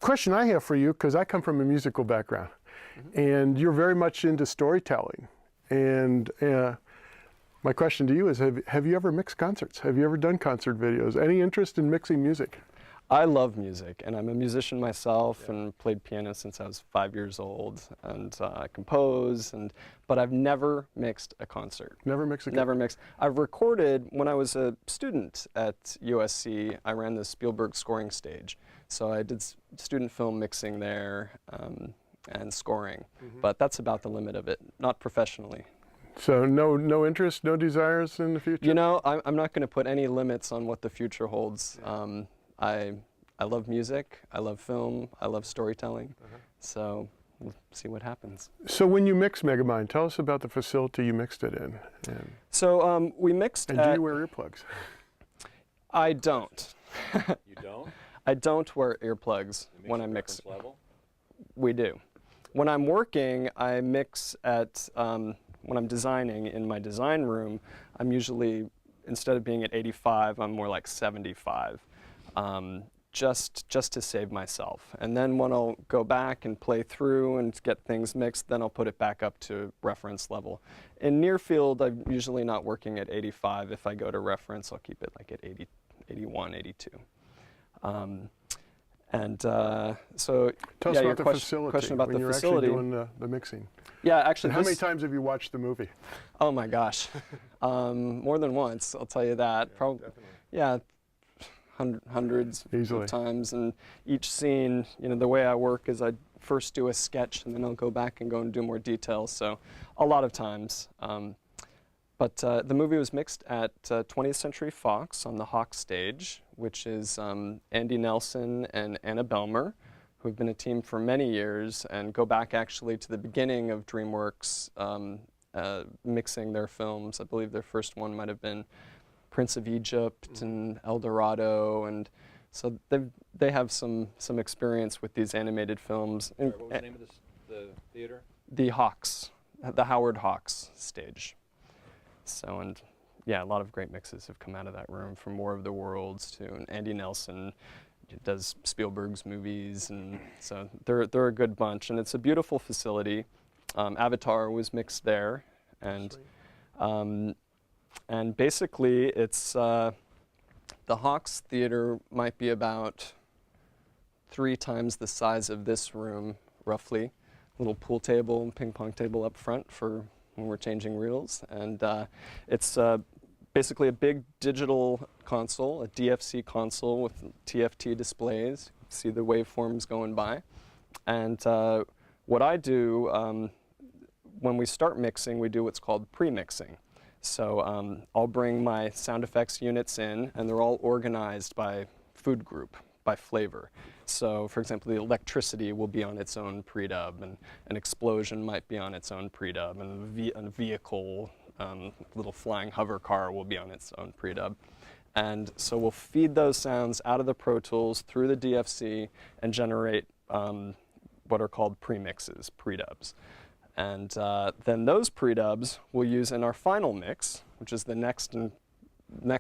Question I have for you, because I come from a musical background, and you're very much into storytelling. And my question to you is, have you ever mixed concerts? Have you ever done concert videos? Any interest in mixing music? I love music, and I'm a musician myself, and played piano since I was 5 years old, and I compose, but I've never mixed a concert. Never mixed a concert? Never mixed. I've recorded, when I was a student at USC, I ran the Spielberg scoring stage. So I did student film mixing there and scoring, but that's about the limit of it, not professionally. So no interest, no desires in the future? You know, I'm not going to put any limits on what the future holds. I love music, I love film, I love storytelling, so we'll see what happens. So when you mix Megamind, tell us about the facility you mixed it in. So we mixed And do you wear earplugs? I don't. You don't? I don't wear earplugs when I mix. Level? We do. When I'm working, I mix at, when I'm designing in my design room, I'm usually, instead of being at 85, I'm more like 75. Just to save myself. And then when I'll go back and play through and get things mixed, then I'll put it back up to reference level. In near field, I'm usually not working at 85. If I go to reference, I'll keep it like at 80, 81, 82. So tell us about the facility. Question about when the you're facility. Actually doing the mixing. Yeah, actually. And how many times have you watched the movie? Oh my gosh, more than once. I'll tell you that. Yeah, hundreds Easily. of times. And each scene, you know, the way I work is I first do a sketch and then I'll go back and go and do more details. So a lot of times. But the movie was mixed at 20th Century Fox on the Hawk stage, which is Andy Nelson and Anna Belmer, who have been a team for many years and go back actually to the beginning of DreamWorks mixing their films. I believe their first one might have been Prince of Egypt and El Dorado, and so they have some experience with these animated films. Sorry, what was the name of the theater? The Hawks, the Howard Hawks stage. So, and yeah, a lot of great mixes have come out of that room, from War of the Worlds to Andy Nelson does Spielberg's movies, and so they're a good bunch, and it's a beautiful facility. Avatar was mixed there, and basically it's the Hawks Theater might be about 3 times the size of this room, roughly. Little pool table and ping pong table up front for when we're changing reels, and it's basically a big digital console, a DFC console with TFT displays. You see the waveforms going by, and what I do when we start mixing, we do what's called pre-mixing. So I'll bring my sound effects units in, and they're all organized by food group, by flavor. So, for example, the electricity will be on its own pre-dub, and an explosion might be on its own pre-dub, and a vehicle, little flying hover car will be on its own pre-dub. And so we'll feed those sounds out of the Pro Tools through the DFC and generate what are called pre-mixes, pre-dubs. And then those pre-dubs we'll use in our final mix, which is the next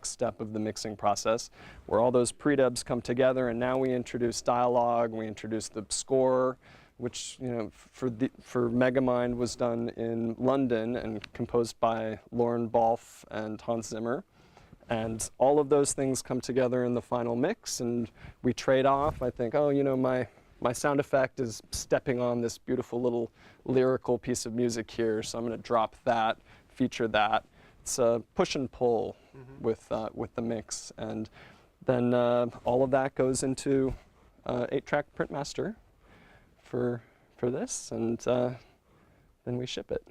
step of the mixing process, where all those pre-dubs come together, and now we introduce dialogue, we introduce the score, which, you know, for Megamind was done in London and composed by Lauren Balfe and Hans Zimmer. And all of those things come together in the final mix, and we trade off. I think, oh, you know, my sound effect is stepping on this beautiful little lyrical piece of music here, so I'm going to drop that, feature that. It's a push and pull with the mix, and then all of that goes into 8-track print master for this, and then we ship it.